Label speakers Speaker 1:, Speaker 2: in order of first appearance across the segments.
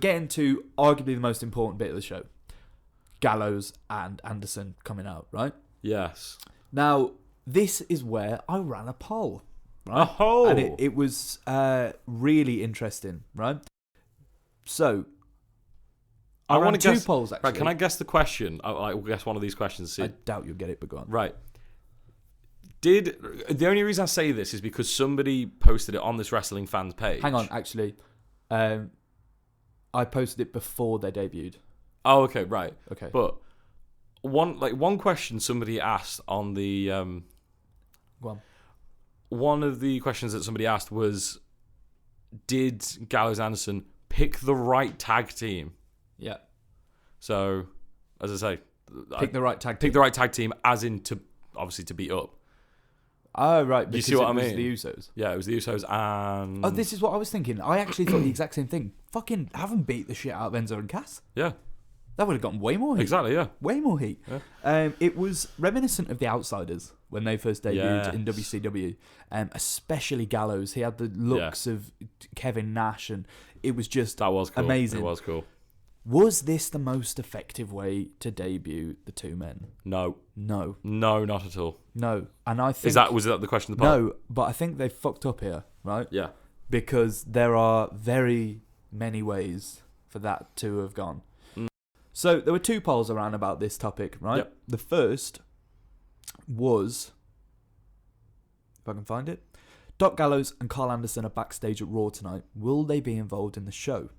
Speaker 1: getting to arguably the most important bit of the show. Gallows and Anderson coming out, right?
Speaker 2: Yes.
Speaker 1: Now, this is where I ran a poll, right?
Speaker 2: Oh!
Speaker 1: And it was really interesting, right? So, I ran two polls, actually.
Speaker 2: Right, can I guess the question? I'll guess one of these questions. See.
Speaker 1: I doubt you'll get it, but go on.
Speaker 2: Right. The only reason I say this is because somebody posted it on this wrestling fans page.
Speaker 1: Hang on, actually. I posted it before they debuted.
Speaker 2: Oh, okay, right.
Speaker 1: Okay.
Speaker 2: But one question somebody asked on the
Speaker 1: Go on.
Speaker 2: One of the questions that somebody asked was, did Gallows and Anderson pick the right tag team?
Speaker 1: Yeah.
Speaker 2: So, as I say,
Speaker 1: pick the right tag team.
Speaker 2: Pick the right tag team, as in obviously to beat up.
Speaker 1: Oh, right.
Speaker 2: You see what I mean?
Speaker 1: It was the Usos.
Speaker 2: Yeah, it was the Usos and...
Speaker 1: Oh, this is what I was thinking. I actually thought the exact same thing. Fucking have them beat the shit out of Enzo and Cass.
Speaker 2: Yeah.
Speaker 1: That would have gotten way more heat.
Speaker 2: Exactly, yeah.
Speaker 1: Way more heat.
Speaker 2: Yeah.
Speaker 1: It was reminiscent of the Outsiders when they first debuted in WCW. Especially Gallows. He had the looks of Kevin Nash, and it was just
Speaker 2: that was cool.
Speaker 1: Amazing.
Speaker 2: It was cool.
Speaker 1: Was this the most effective way to debut the two men?
Speaker 2: No.
Speaker 1: No.
Speaker 2: No, not at all.
Speaker 1: No. And I think...
Speaker 2: Was that the question of the poll?
Speaker 1: No, but I think they fucked up here, right?
Speaker 2: Yeah.
Speaker 1: Because there are very many ways for that to have gone. So there were two polls around about this topic, right?
Speaker 2: Yep.
Speaker 1: The first was, if I can find it, Doc Gallows and Carl Anderson are backstage at Raw tonight. Will they be involved in the show?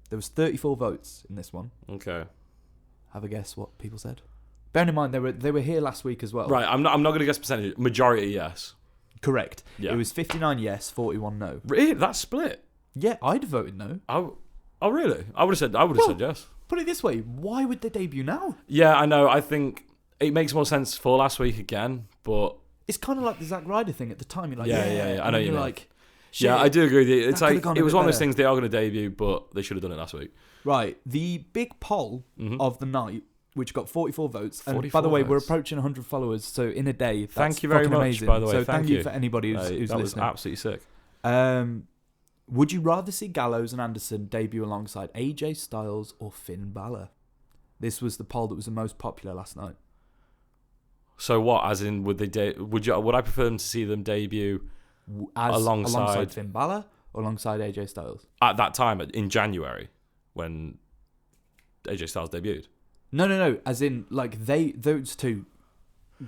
Speaker 1: There was 34 votes in this one.
Speaker 2: Okay.
Speaker 1: Have a guess what people said. Bearing in mind they were here last week as well.
Speaker 2: Right, I'm not going to guess percentage. Majority yes.
Speaker 1: Correct.
Speaker 2: Yeah.
Speaker 1: It was 59 yes, 41 no.
Speaker 2: Really? That's split?
Speaker 1: Yeah, I'd voted no.
Speaker 2: Oh really? I would have said yes.
Speaker 1: Put it this way, why would they debut now?
Speaker 2: Yeah, I know. I think it makes more sense for last week again, but
Speaker 1: it's kind of like the Zack Ryder thing at the time. You're like,
Speaker 2: yeah. I know
Speaker 1: you're
Speaker 2: mean.
Speaker 1: like, shit,
Speaker 2: yeah, I do agree with you. It's like it was one of those
Speaker 1: better.
Speaker 2: things they are going to debut, but they should have done it last week.
Speaker 1: Right. The big poll of the night, which got 44 votes, and
Speaker 2: 44
Speaker 1: by the way,
Speaker 2: votes.
Speaker 1: we're approaching 100 followers, so in a day, that's
Speaker 2: thank you very much.
Speaker 1: amazing.
Speaker 2: By the way,
Speaker 1: so
Speaker 2: thank
Speaker 1: you for anybody who's
Speaker 2: that was
Speaker 1: listening.
Speaker 2: absolutely sick.
Speaker 1: Would you rather see Gallows and Anderson debut alongside AJ Styles or Finn Balor? This was the poll that was the most popular last night.
Speaker 2: So what? As in, would I prefer them to see them debut alongside
Speaker 1: Finn Balor or alongside AJ Styles
Speaker 2: at that time in January when AJ Styles debuted?
Speaker 1: No. As in, like those two,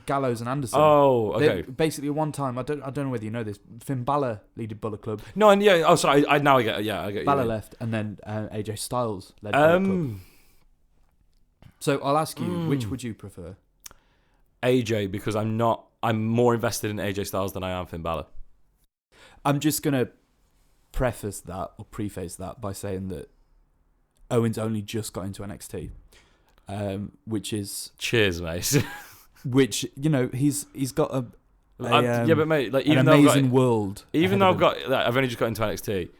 Speaker 1: Gallows and Anderson.
Speaker 2: Oh, okay.
Speaker 1: Basically, one time I don't know whether you know this. Finn Balor leaded Bullet Club.
Speaker 2: No, and yeah. Oh, sorry. I now I get. Yeah, I get.
Speaker 1: Balor left, and then AJ Styles led Bullet Club. So I'll ask you, which would you prefer?
Speaker 2: AJ, because I'm more invested in AJ Styles than I am Finn Balor.
Speaker 1: I'm just gonna preface that by saying that Owen's only just got into NXT, which is
Speaker 2: cheers, mate.
Speaker 1: Which he's got
Speaker 2: yeah, but mate, like even
Speaker 1: an amazing world.
Speaker 2: Even though I've only just got into NXT,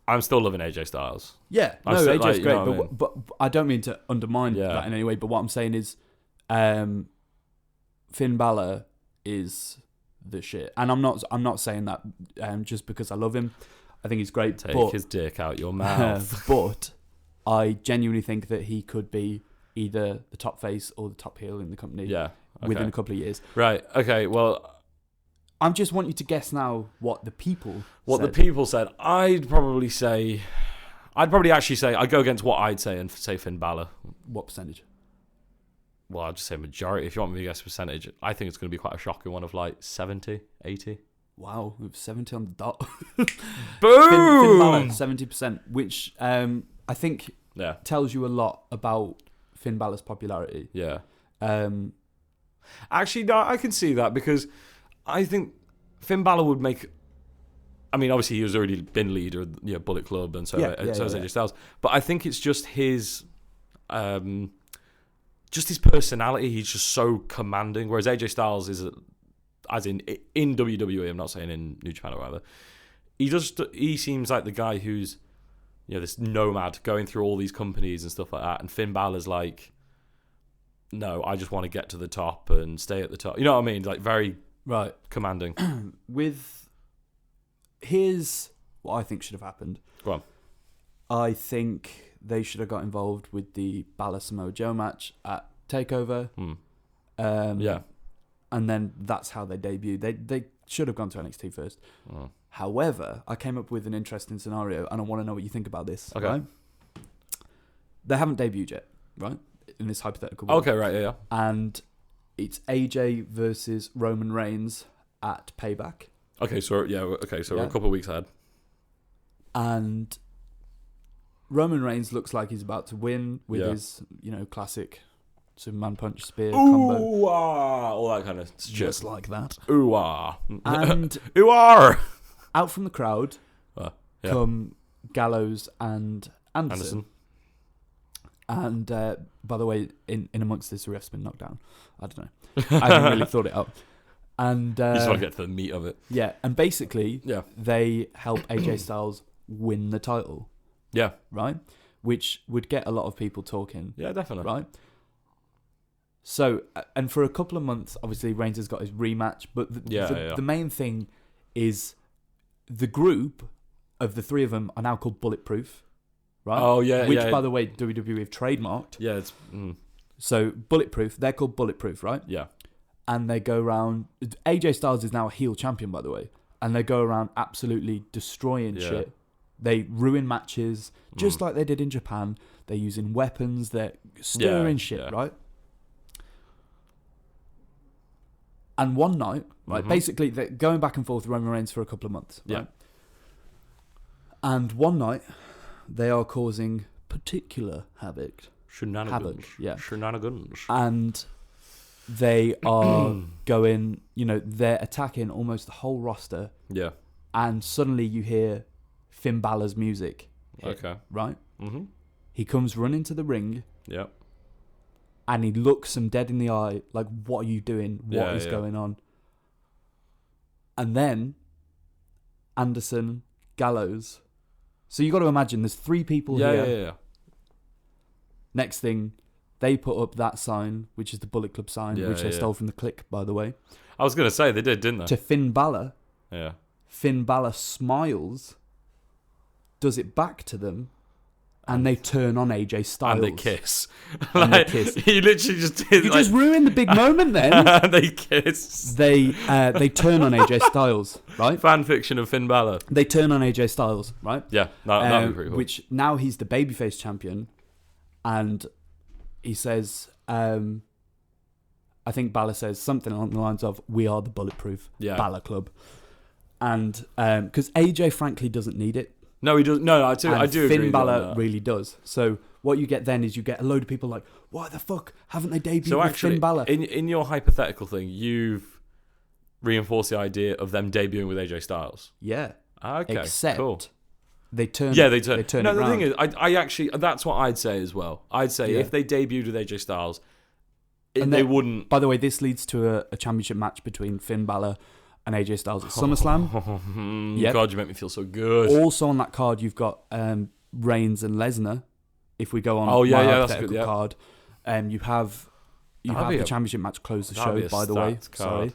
Speaker 2: I'm still loving AJ Styles.
Speaker 1: Yeah, AJ's great, but I don't mean to undermine that in any way. But what I'm saying is, Finn Balor is the shit, and I'm not saying that just because I love him. I think he's great.
Speaker 2: Take his dick out your mouth.
Speaker 1: But I genuinely think that he could be either the top face or the top heel in the company.
Speaker 2: Yeah,
Speaker 1: within a couple of years.
Speaker 2: Right. Okay. Well,
Speaker 1: I just want you to guess now what the people
Speaker 2: said. I'd probably actually say I'd go against what I'd say and say Finn Balor.
Speaker 1: What percentage?
Speaker 2: Well, I'd just say majority. If you want me to guess percentage, I think it's going to be quite a shocking one of like 70, 80.
Speaker 1: Wow, we have 70 on the dot.
Speaker 2: Boom!
Speaker 1: Finn Balor, 70%, which I think tells you a lot about Finn Balor's popularity.
Speaker 2: Yeah. Actually, no, I can see that because I think Finn Balor would make... I mean, obviously, he was already been leader of Bullet Club and so is AJ Styles. But I think it's just his personality. He's just so commanding. Whereas AJ Styles is, as in WWE, I'm not saying in New Japan or whatever, he seems like the guy who's this nomad going through all these companies and stuff like that. And Finn Balor's like, no, I just want to get to the top and stay at the top. You know what I mean? Like very commanding.
Speaker 1: Here's what I think should have happened.
Speaker 2: Go on.
Speaker 1: I think they should have got involved with the Balor Samoa Joe match at TakeOver.
Speaker 2: Yeah.
Speaker 1: And then that's how they debuted. They should have gone to NXT first.
Speaker 2: Oh.
Speaker 1: However, I came up with an interesting scenario, and I want to know what you think about this.
Speaker 2: Okay.
Speaker 1: Right? They haven't debuted yet, right? In this hypothetical world.
Speaker 2: Okay, right, yeah.
Speaker 1: And it's AJ versus Roman Reigns at Payback.
Speaker 2: Okay, so we're a couple of weeks ahead.
Speaker 1: And Roman Reigns looks like he's about to win with his, classic Superman punch spear combo.
Speaker 2: Ooh, ah, all that kind of shit.
Speaker 1: Just like that.
Speaker 2: Ooh, ah.
Speaker 1: And
Speaker 2: ooh, ah.
Speaker 1: out from the crowd come Gallows and Anderson. And by the way, in amongst this, the ref's been knocked down. I don't know. I haven't really thought it out. And
Speaker 2: you just want to get to the meat of it.
Speaker 1: Yeah, and basically, they help AJ Styles win the title.
Speaker 2: Yeah.
Speaker 1: Right? Which would get a lot of people talking.
Speaker 2: Yeah, definitely.
Speaker 1: Right? So, and for a couple of months, obviously, Reigns has got his rematch. But the main thing is the group of the three of them are now called Bulletproof. Right?
Speaker 2: Oh, yeah.
Speaker 1: Which, by the way, WWE have trademarked.
Speaker 2: Yeah, it's...
Speaker 1: So, Bulletproof, they're called Bulletproof, right?
Speaker 2: Yeah.
Speaker 1: And they go around... AJ Styles is now a heel champion, by the way. And they go around absolutely destroying shit. They ruin matches, just like they did in Japan. They're using weapons. They're stirring shit, right? And one night, right, basically, they're going back and forth with Roman Reigns for a couple of months, right? Yeah. And one night, they are causing particular havoc.
Speaker 2: Shenanigans. Shenanigans.
Speaker 1: And they are going, they're attacking almost the whole roster.
Speaker 2: Yeah.
Speaker 1: And suddenly you hear Finn Balor's music hit, right? Mm-hmm. He comes running to the ring.
Speaker 2: Yeah.
Speaker 1: And he looks them dead in the eye, like, what are you doing? What is going on? And then Anderson, Gallows. So you got to imagine there's three people here.
Speaker 2: Yeah.
Speaker 1: Next thing, they put up that sign, which is the Bullet Club sign, which they stole from the Click, by the way.
Speaker 2: I was going to say, they did, didn't they?
Speaker 1: To Finn Balor.
Speaker 2: Yeah.
Speaker 1: Finn Balor smiles, does it back to them, and they turn on AJ Styles.
Speaker 2: And they kiss.
Speaker 1: They kiss.
Speaker 2: He literally just did.
Speaker 1: You just ruined the big moment then.
Speaker 2: They kiss.
Speaker 1: They turn on AJ Styles, right?
Speaker 2: Fan fiction of Finn Balor.
Speaker 1: They turn on AJ Styles, right?
Speaker 2: Yeah, that'd be pretty cool.
Speaker 1: Which now he's the babyface champion, and he says, I think Balor says something along the lines of, "We are the Bulletproof Balor Club," and because AJ frankly doesn't need it.
Speaker 2: No, he doesn't. No, I do agree.
Speaker 1: Finn Balor really does. So what you get then is you get a load of people like, why the fuck haven't they debuted with Finn Balor?
Speaker 2: In your hypothetical thing, you've reinforced the idea of them debuting with AJ Styles.
Speaker 1: Yeah.
Speaker 2: Okay.
Speaker 1: Except
Speaker 2: cool.
Speaker 1: they turn.
Speaker 2: Yeah, they turn.
Speaker 1: They turn
Speaker 2: no,
Speaker 1: it
Speaker 2: the
Speaker 1: round.
Speaker 2: thing is, I actually that's what I'd say as well. I'd say if they debuted with AJ Styles, they wouldn't.
Speaker 1: By the way, this leads to a championship match between Finn Balor and AJ Styles at SummerSlam.
Speaker 2: Yep. God, you make me feel so good.
Speaker 1: Also on that card, you've got Reigns and Lesnar. If we go on my hypothetical card, you have the championship match close the show. By the way,
Speaker 2: card.
Speaker 1: Sorry.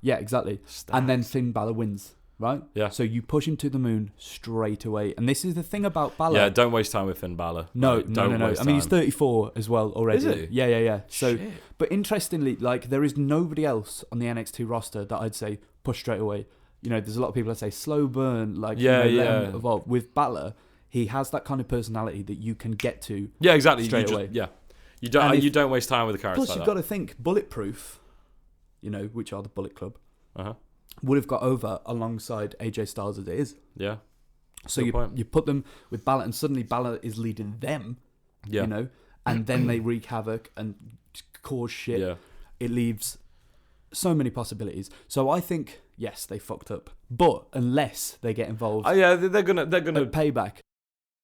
Speaker 1: Yeah, exactly. And then Finn Balor wins, right?
Speaker 2: Yeah.
Speaker 1: So you push him to the moon straight away. And this is the thing about Balor.
Speaker 2: Yeah, don't waste time with Finn Balor.
Speaker 1: No. I mean, he's 34 as well already.
Speaker 2: Is he?
Speaker 1: Yeah. So,
Speaker 2: shit.
Speaker 1: But interestingly, like, there is nobody else on the NXT roster that I'd say push straight away. There's a lot of people that say slow burn, like, let him evolve. With Balor, he has that kind of personality that you can get to.
Speaker 2: Yeah, exactly.
Speaker 1: Straight away.
Speaker 2: You don't waste time with the characters.
Speaker 1: Plus, you've got to think Bulletproof, which are the Bullet Club,
Speaker 2: uh-huh,
Speaker 1: would have got over alongside AJ Styles as it is.
Speaker 2: Yeah.
Speaker 1: So you put them with Balor, and suddenly Balor is leading them. Yeah. And then they wreak havoc and cause shit.
Speaker 2: Yeah.
Speaker 1: It leaves so many possibilities. So I think, yes, they fucked up. But unless they get involved,
Speaker 2: they're gonna
Speaker 1: Payback.